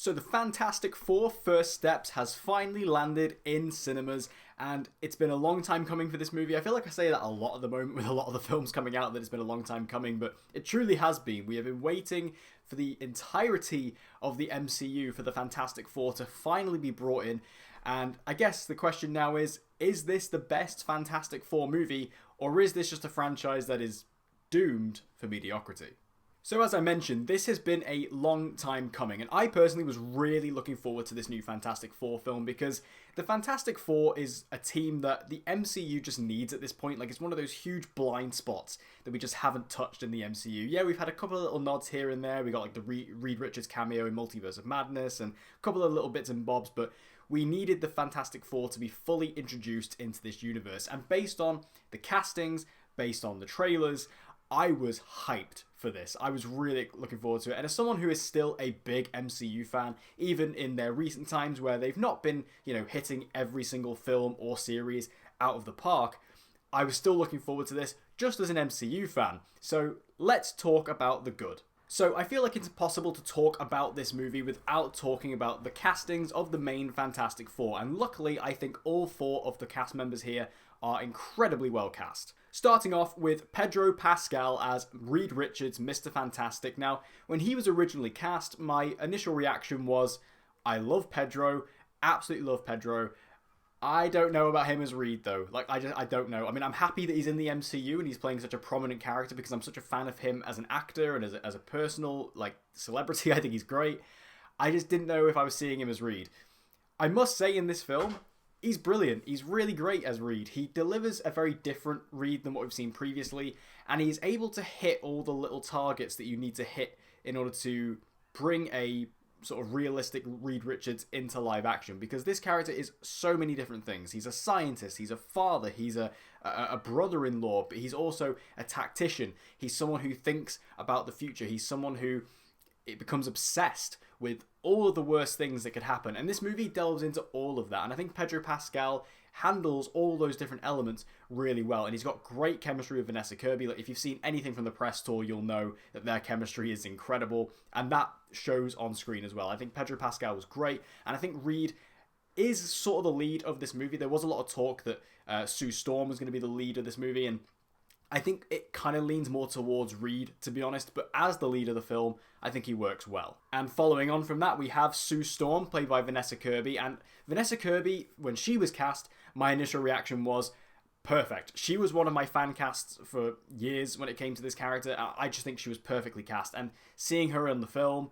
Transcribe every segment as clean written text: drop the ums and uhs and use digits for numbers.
So the Fantastic Four First Steps has finally landed in cinemas, and it's been a long time coming for this movie. I feel like I say that a lot at the moment with a lot of the films coming out, that it's been a long time coming, but it truly has been. We have been waiting for the entirety of the MCU for the Fantastic Four to finally be brought in, and I guess the question now is this the best Fantastic Four movie, or is this just a franchise that is doomed for mediocrity? So as I mentioned, this has been a long time coming, and I personally was really looking forward to this new Fantastic Four film because the Fantastic Four is a team that the MCU just needs at this point. Like, it's one of those huge blind spots that we just haven't touched in the MCU. Yeah, we've had a couple of little nods here and there. We got like the Reed Richards cameo in Multiverse of Madness and a couple of little bits and bobs, but we needed the Fantastic Four to be fully introduced into this universe. And based on the castings, based on the trailers, I was hyped for this. I was really looking forward to it. And as someone who is still a big MCU fan, even in their recent times where they've not been, hitting every single film or series out of the park, I was still looking forward to this just as an MCU fan. So let's talk about the good. So I feel like it's impossible to talk about this movie without talking about the castings of the main Fantastic Four. And luckily, I think all four of the cast members here are incredibly well cast. Starting off with Pedro Pascal as Reed Richards, Mr. Fantastic. Now, when he was originally cast, my initial reaction was, I love Pedro, absolutely love Pedro. I don't know about him as Reed, though. I don't know. I mean, I'm happy that he's in the MCU and he's playing such a prominent character because I'm such a fan of him as an actor and as a personal, celebrity. I think he's great. I just didn't know if I was seeing him as Reed. I must say, in this film, he's brilliant. He's really great as Reed. He delivers a very different Reed than what we've seen previously, and he's able to hit all the little targets that you need to hit in order to bring a sort of realistic Reed Richards into live action, because this character is so many different things. He's a scientist, he's a father, he's a brother-in-law, but he's also a tactician. He's someone who thinks about the future. He's someone who becomes obsessed with all of the worst things that could happen. And this movie delves into all of that. And I think Pedro Pascal handles all those different elements really well. And he's got great chemistry with Vanessa Kirby. Like, if you've seen anything from the press tour, you'll know that their chemistry is incredible. And that shows on screen as well. I think Pedro Pascal was great. And I think Reed is sort of the lead of this movie. There was a lot of talk that Sue Storm was going to be the lead of this movie. And I think it kind of leans more towards Reed, to be honest, but as the lead of the film, I think he works well. And following on from that, we have Sue Storm, played by Vanessa Kirby, and Vanessa Kirby, when she was cast, my initial reaction was perfect. She was one of my fan casts for years when it came to this character. I just think she was perfectly cast, and seeing her in the film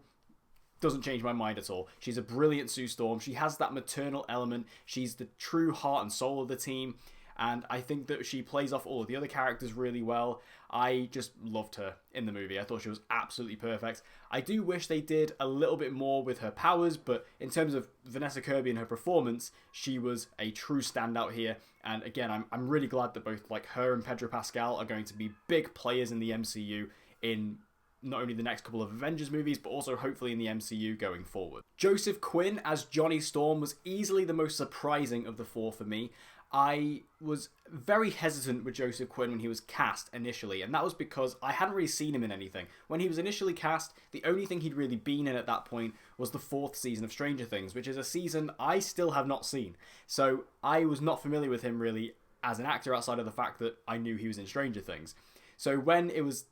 doesn't change my mind at all. She's a brilliant Sue Storm. She has that maternal element. She's the true heart and soul of the team. And I think that she plays off all of the other characters really well. I just loved her in the movie. I thought she was absolutely perfect. I do wish they did a little bit more with her powers, but in terms of Vanessa Kirby and her performance, she was a true standout here. And again, I'm really glad that both her and Pedro Pascal are going to be big players in the MCU in not only the next couple of Avengers movies, but also hopefully in the MCU going forward. Joseph Quinn as Johnny Storm was easily the most surprising of the four for me. I was very hesitant with Joseph Quinn when he was cast initially, and that was because I hadn't really seen him in anything. When he was initially cast, the only thing he'd really been in at that point was the 4th season of Stranger Things, which is a season I still have not seen. So I was not familiar with him really as an actor outside of the fact that I knew he was in Stranger Things. So when it was,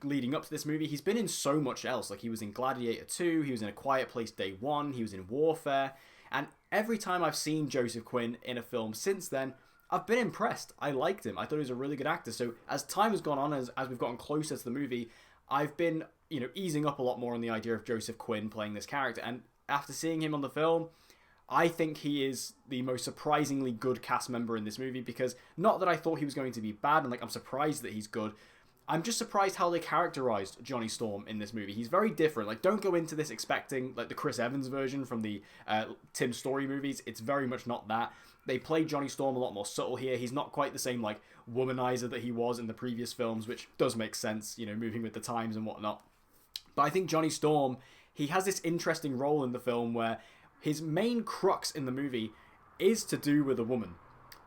leading up to this movie, he's been in so much else. Like, he was in Gladiator 2, he was in A Quiet Place Day 1, he was in Warfare, and every time I've seen Joseph Quinn in a film since then, I've been impressed. I liked him. I thought he was a really good actor. So as time has gone on, as we've gotten closer to the movie, I've been, easing up a lot more on the idea of Joseph Quinn playing this character. And after seeing him on the film, I think he is the most surprisingly good cast member in this movie, because not that I thought he was going to be bad, and I'm surprised that he's good. I'm just surprised how they characterized Johnny Storm in this movie. He's very different. Don't go into this expecting the Chris Evans version from the Tim Story movies. It's very much not that. They play Johnny Storm a lot more subtle here. He's not quite the same womanizer that he was in the previous films, which does make sense, moving with the times and whatnot. But I think Johnny Storm, he has this interesting role in the film where his main crux in the movie is to do with a woman,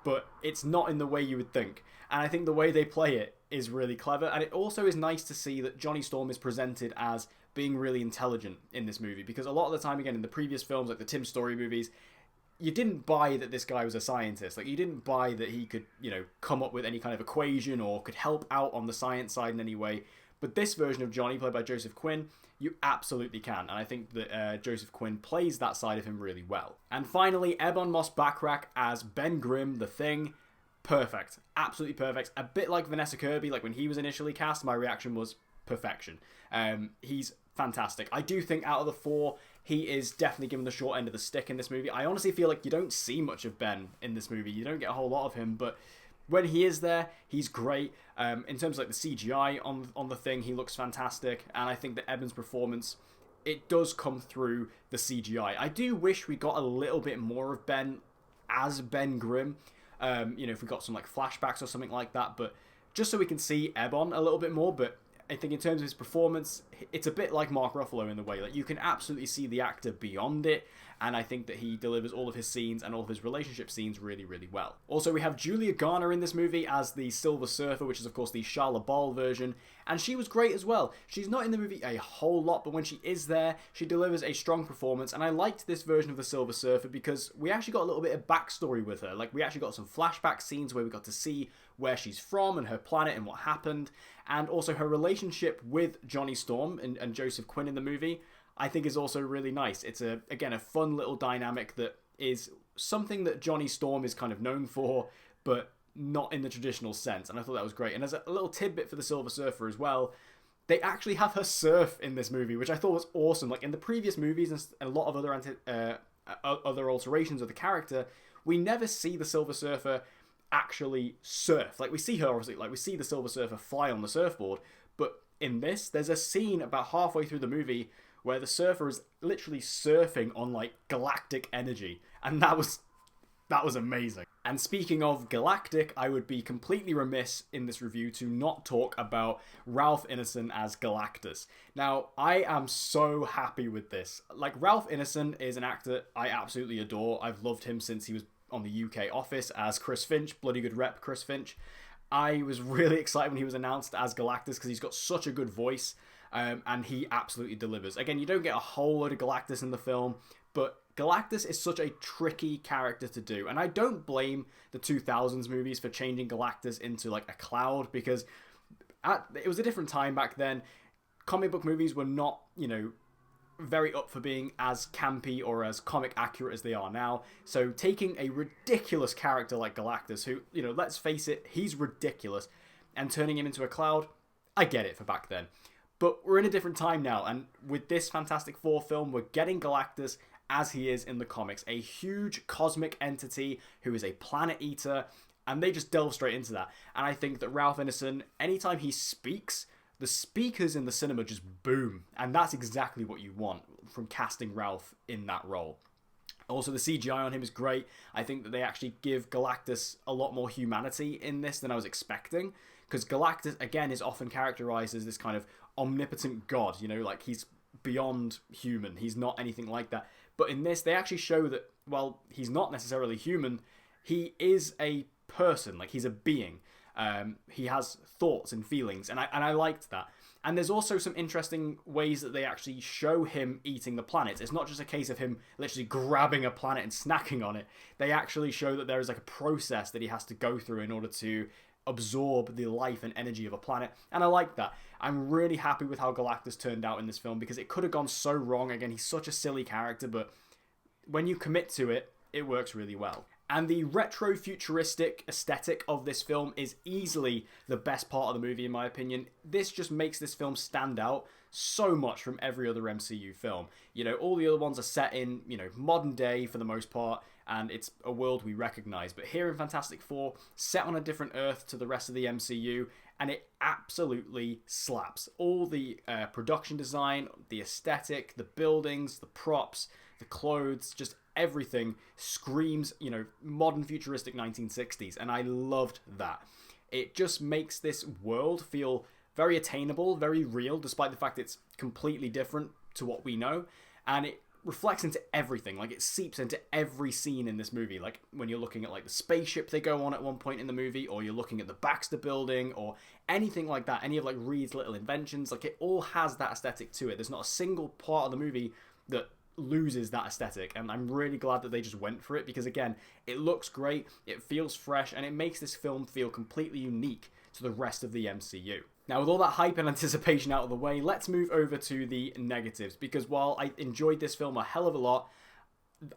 but it's not in the way you would think. And I think the way they play it is really clever, and it also is nice to see that Johnny Storm is presented as being really intelligent in this movie, because a lot of the time, again, in the previous films, like the Tim Story movies, you didn't buy that this guy was a scientist. Like, you didn't buy that he could, come up with any kind of equation or could help out on the science side in any way. But this version of Johnny, played by Joseph Quinn, you absolutely can. And I think that Joseph Quinn plays that side of him really well. And finally, Ebon-Moss Bachrach as Ben Grimm, the Thing. Perfect. Absolutely perfect. A bit like Vanessa Kirby, like when he was initially cast, my reaction was perfection. He's fantastic. I do think out of the four, he is definitely given the short end of the stick in this movie. I honestly feel like you don't see much of Ben in this movie. You don't get a whole lot of him, but when he is there, he's great. In terms of like the CGI on the Thing, he looks fantastic, and I think that Eben's performance, it does come through the CGI. I do wish we got a little bit more of Ben as Ben Grimm. If we got some like flashbacks or something like that, but just so we can see Ebon a little bit more. But I think in terms of his performance, it's a bit like Mark Ruffalo in the way, like you can absolutely see the actor beyond it, and I think that he delivers all of his scenes and all of his relationship scenes really, really well. Also, we have Julia Garner in this movie as the Silver Surfer, which is of course the Charla Ball version, and she was great as well. She's not in the movie a whole lot, but when she is there, she delivers a strong performance, and I liked this version of the Silver Surfer because we actually got a little bit of backstory with her. Like, we actually got some flashback scenes where we got to see where she's from and her planet and what happened, and also her relationship with Johnny Storm and Joseph Quinn in the movie, I think is also really nice. It's again a fun little dynamic that is something that Johnny Storm is kind of known for, but not in the traditional sense, and I thought that was great. And as a little tidbit for the Silver Surfer as well, they actually have her surf in this movie, which I thought was awesome. Like in the previous movies and a lot of other alterations of the character, we never see the Silver Surfer actually surf. Like, we see her, obviously, like we see the Silver Surfer fly on the surfboard, but in this, there's a scene about halfway through the movie where the surfer is literally surfing on like galactic energy, and that was amazing. And speaking of galactic, I would be completely remiss in this review to not talk about Ralph Ineson as Galactus. Now, I am so happy with this. Like, Ralph Ineson is an actor I absolutely adore. I've loved him since he was on the UK Office as Chris Finch, bloody good rep Chris Finch. I was really excited when he was announced as Galactus because he's got such a good voice, and he absolutely delivers. Again, you don't get a whole load of Galactus in the film, but Galactus is such a tricky character to do, and I don't blame the 2000s movies for changing Galactus into like a cloud, because it was a different time back then. Comic book movies were not, very up for being as campy or as comic accurate as they are now. So taking a ridiculous character like Galactus, who, let's face it, he's ridiculous, and turning him into a cloud, I get it for back then. But we're in a different time now, and with this Fantastic Four film, we're getting Galactus as he is in the comics, a huge cosmic entity who is a planet eater, and they just delve straight into that. And I think that Ralph Ineson, anytime he speaks, the speakers in the cinema just boom, and that's exactly what you want from casting Ralph in that role. Also, the CGI on him is great. I think that they actually give Galactus a lot more humanity in this than I was expecting, because Galactus, again, is often characterized as this kind of omnipotent god, like he's beyond human. He's not anything like that. But in this, they actually show that, well, he's not necessarily human. He is a person, like he's a being. He has thoughts and feelings, and I liked that. And there's also some interesting ways that they actually show him eating the planets. It's not just a case of him literally grabbing a planet and snacking on it. They actually show that there is like a process that he has to go through in order to absorb the life and energy of a planet, and I like that. I'm really happy with how Galactus turned out in this film, because it could have gone so wrong. Again, he's such a silly character, but when you commit to it, it works really well. And the retro-futuristic aesthetic of this film is easily the best part of the movie, in my opinion. This just makes this film stand out so much from every other MCU film. All the other ones are set in, modern day for the most part, and it's a world we recognize. But here in Fantastic Four, set on a different Earth to the rest of the MCU, and it absolutely slaps. All the production design, the aesthetic, the buildings, the props, the clothes, just everything screams, modern futuristic 1960s, and I loved that. It just makes this world feel very attainable, very real, despite the fact it's completely different to what we know, and it reflects into everything. Like, it seeps into every scene in this movie. Like, when you're looking at, like, the spaceship they go on at one point in the movie, or you're looking at the Baxter building, or anything like that, any of, like, Reed's little inventions, like, it all has that aesthetic to it. There's not a single part of the movie that loses that aesthetic, and I'm really glad that they just went for it, because, again, it looks great, it feels fresh, and it makes this film feel completely unique to the rest of the MCU. Now, with all that hype and anticipation out of the way, let's move over to the negatives, because while I enjoyed this film a hell of a lot,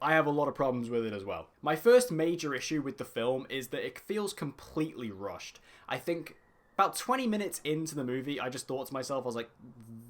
I have a lot of problems with it as well. My first major issue with the film is that it feels completely rushed. I think about 20 minutes into the movie, I just thought to myself, I was like,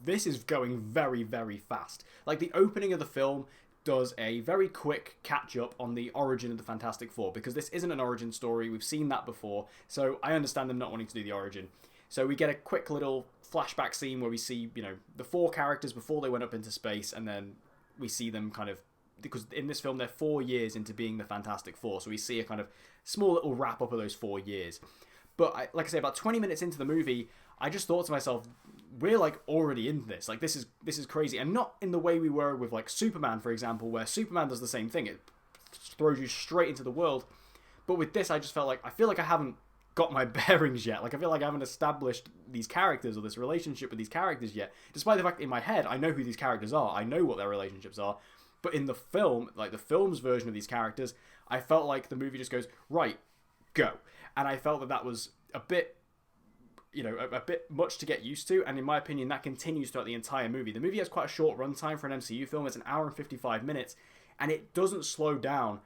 this is going very, very fast. Like, the opening of the film does a very quick catch-up on the origin of the Fantastic Four, because this isn't an origin story, we've seen that before, so I understand them not wanting to do the origin. So we get a quick little flashback scene where we see, you know, the four characters before they went up into space, and then we see them kind of, because in this film they're 4 years into being the Fantastic Four, so we see a kind of small little wrap-up of those 4 years. But like I say, about 20 minutes into the movie, I just thought to myself, we're like already in this. Like, this is crazy. And not in the way we were with like Superman, for example, where Superman does the same thing. It throws you straight into the world. But with this, I just felt like, I feel like I haven't got my bearings yet. Like, I feel like I haven't established these characters or this relationship with these characters yet. Despite the fact that in my head, I know who these characters are. I know what their relationships are. But in the film, like the film's version of these characters, I felt like the movie just goes, right, go. And I felt that that was a bit, you know, a bit much to get used to. And in my opinion, that continues throughout the entire movie. The movie has quite a short runtime for an MCU film. It's an hour and 55 minutes. And it doesn't slow down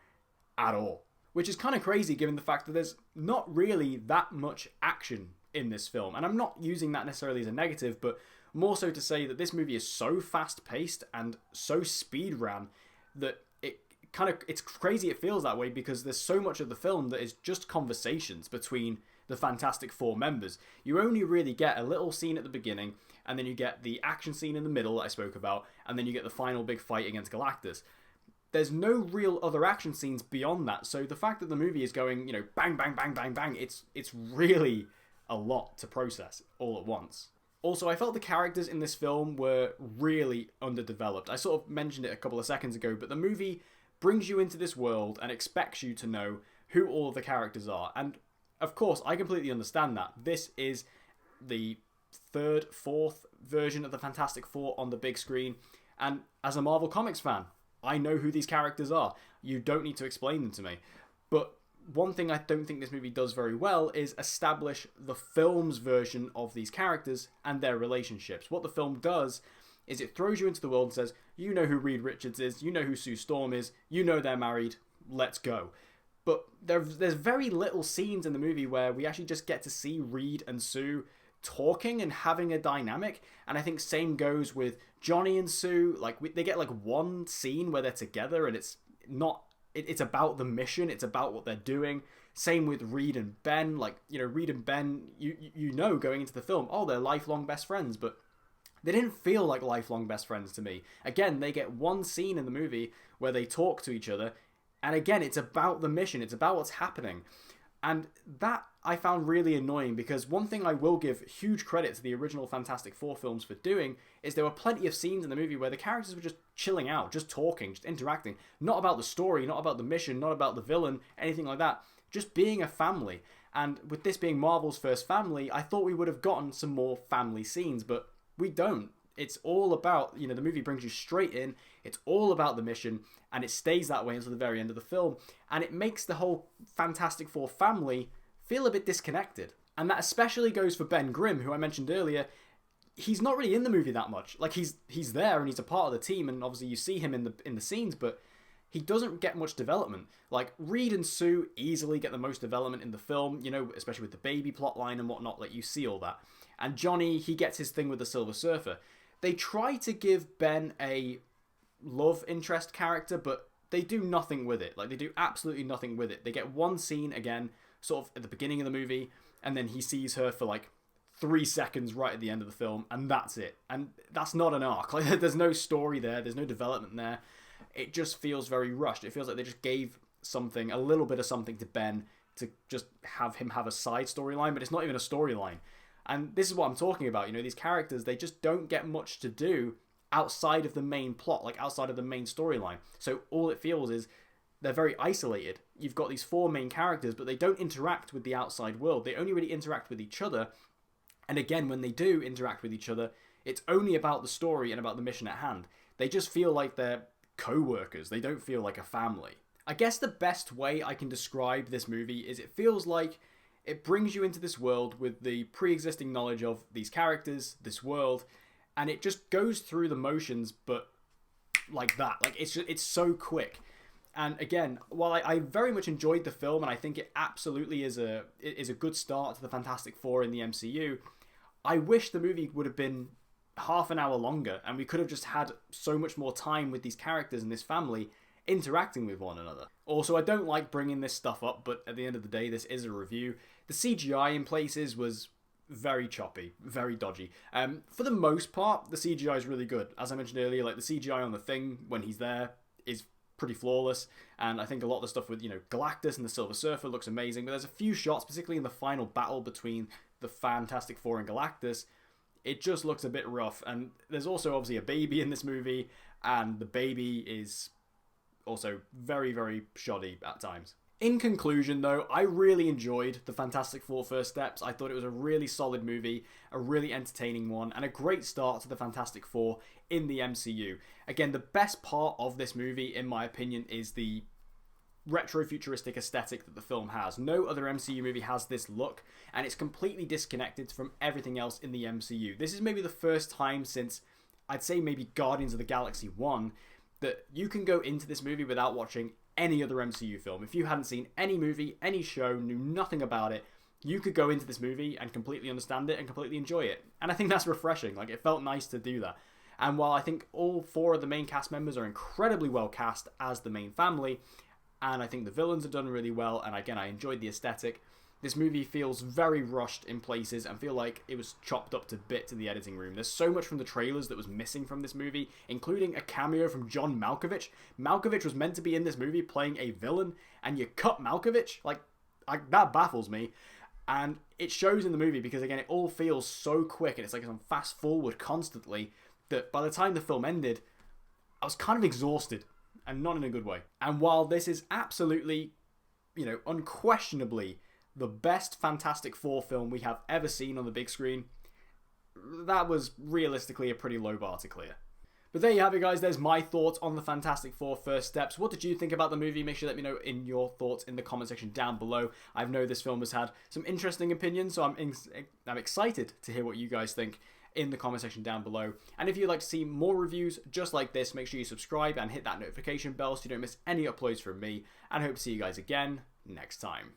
at all. Which is kind of crazy given the fact that there's not really that much action in this film. And I'm not using that necessarily as a negative, but more so to say that this movie is so fast-paced and so speed-ran that it's crazy it feels that way, because there's so much of the film that is just conversations between the Fantastic Four members. You only really get a little scene at the beginning, and then you get the action scene in the middle that I spoke about, and then you get the final big fight against Galactus. There's no real other action scenes beyond that, so the fact that the movie is going, you know, bang, bang, bang, bang, bang, it's really a lot to process all at once. Also, I felt the characters in this film were really underdeveloped. I sort of mentioned it a couple of seconds ago, but the movie brings you into this world and expects you to know who all of the characters are. And, of course, I completely understand that. This is the third, fourth version of the Fantastic Four on the big screen. And as a Marvel Comics fan, I know who these characters are. You don't need to explain them to me. But one thing I don't think this movie does very well is establish the film's version of these characters and their relationships. What the film does is it throws you into the world and says, you know who Reed Richards is, you know who Sue Storm is, you know they're married, let's go. But there's very little scenes in the movie where we actually just get to see Reed and Sue talking and having a dynamic. And I think same goes with Johnny and Sue. Like, they get like one scene where they're together, and it's not, it's about the mission, it's about what they're doing. Same with Reed and Ben. Like, you know, Reed and Ben, you know going into the film, oh, they're lifelong best friends, but they didn't feel like lifelong best friends to me. Again, they get one scene in the movie where they talk to each other, and again, it's about the mission, it's about what's happening. And that I found really annoying, because one thing I will give huge credit to the original Fantastic Four films for doing is there were plenty of scenes in the movie where the characters were just chilling out, just talking, just interacting. Not about the story, not about the mission, not about the villain, anything like that. Just being a family. And with this being Marvel's first family, I thought we would have gotten some more family scenes, but we don't. It's all about, you know, the movie brings you straight in, it's all about the mission, and it stays that way until the very end of the film, and it makes the whole Fantastic Four family feel a bit disconnected. And that especially goes for Ben Grimm, who I mentioned earlier. He's not really in the movie that much. Like, he's there and he's a part of the team, and obviously you see him in the scenes, but he doesn't get much development. Like, Reed and Sue easily get the most development in the film, you know, especially with the baby plotline and whatnot, like, you see all that. And Johnny, he gets his thing with the Silver Surfer. They try to give Ben a love interest character, but they do nothing with it. Like, they do absolutely nothing with it. They get one scene, again, sort of at the beginning of the movie, and then he sees her for, like, 3 seconds right at the end of the film, and that's it. And that's not an arc. Like, there's no story there. There's no development there. It just feels very rushed. It feels like they just gave something, a little bit of something to Ben to just have him have a side storyline, but it's not even a storyline. And this is what I'm talking about. You know, these characters, they just don't get much to do outside of the main plot, like outside of the main storyline. So all it feels is they're very isolated. You've got these 4 main characters, but they don't interact with the outside world. They only really interact with each other. And again, when they do interact with each other, it's only about the story and about the mission at hand. They just feel like they're co-workers. They don't feel like a family. I guess the best way I can describe this movie is it feels like it brings you into this world with the pre-existing knowledge of these characters, this world, and it just goes through the motions, but like that. Like, it's so quick. And again, while I very much enjoyed the film, and I think it absolutely is a good start to the Fantastic Four in the MCU, I wish the movie would have been half an hour longer, and we could have just had so much more time with these characters and this family interacting with one another. Also, I don't like bringing this stuff up, but at the end of the day, this is a review. The CGI in places was very choppy, very dodgy. For the most part, the CGI is really good. As I mentioned earlier, like the CGI on the Thing when he's there is pretty flawless, and I think a lot of the stuff with, Galactus and the Silver Surfer looks amazing, but there's a few shots, particularly in the final battle between the Fantastic Four and Galactus, it just looks a bit rough. And there's also obviously a baby in this movie, and the baby is also very, very shoddy at times. In conclusion, though, I really enjoyed the Fantastic Four First Steps. I thought it was a really solid movie, a really entertaining one, and a great start to the Fantastic Four in the MCU. Again, the best part of this movie, in my opinion, is the retro-futuristic aesthetic that the film has. No other MCU movie has this look, and it's completely disconnected from everything else in the MCU. This is maybe the first time since, I'd say maybe Guardians of the Galaxy 1, that you can go into this movie without watching any other MCU film. If you hadn't seen any movie, any show, knew nothing about it, you could go into this movie and completely understand it and completely enjoy it. And I think that's refreshing. Like, it felt nice to do that. And while I think all 4 of the main cast members are incredibly well cast as the main family, and I think the villains are done really well, and again, I enjoyed the aesthetic, this movie feels very rushed in places and feel like it was chopped up to bits in the editing room. There's so much from the trailers that was missing from this movie, including a cameo from John Malkovich. Malkovich was meant to be in this movie playing a villain, and you cut Malkovich? Like that baffles me. And it shows in the movie because, again, it all feels so quick, and it's like it's on fast forward constantly, that by the time the film ended, I was kind of exhausted, and not in a good way. And while this is absolutely, unquestionably the best Fantastic Four film we have ever seen on the big screen, that was realistically a pretty low bar to clear. But there you have it, guys. There's my thoughts on the Fantastic Four First Steps. What did you think about the movie? Make sure to let me know in your thoughts in the comment section down below. I know this film has had some interesting opinions, so I'm excited to hear what you guys think in the comment section down below. And if you'd like to see more reviews just like this, make sure you subscribe and hit that notification bell so you don't miss any uploads from me. And I hope to see you guys again next time.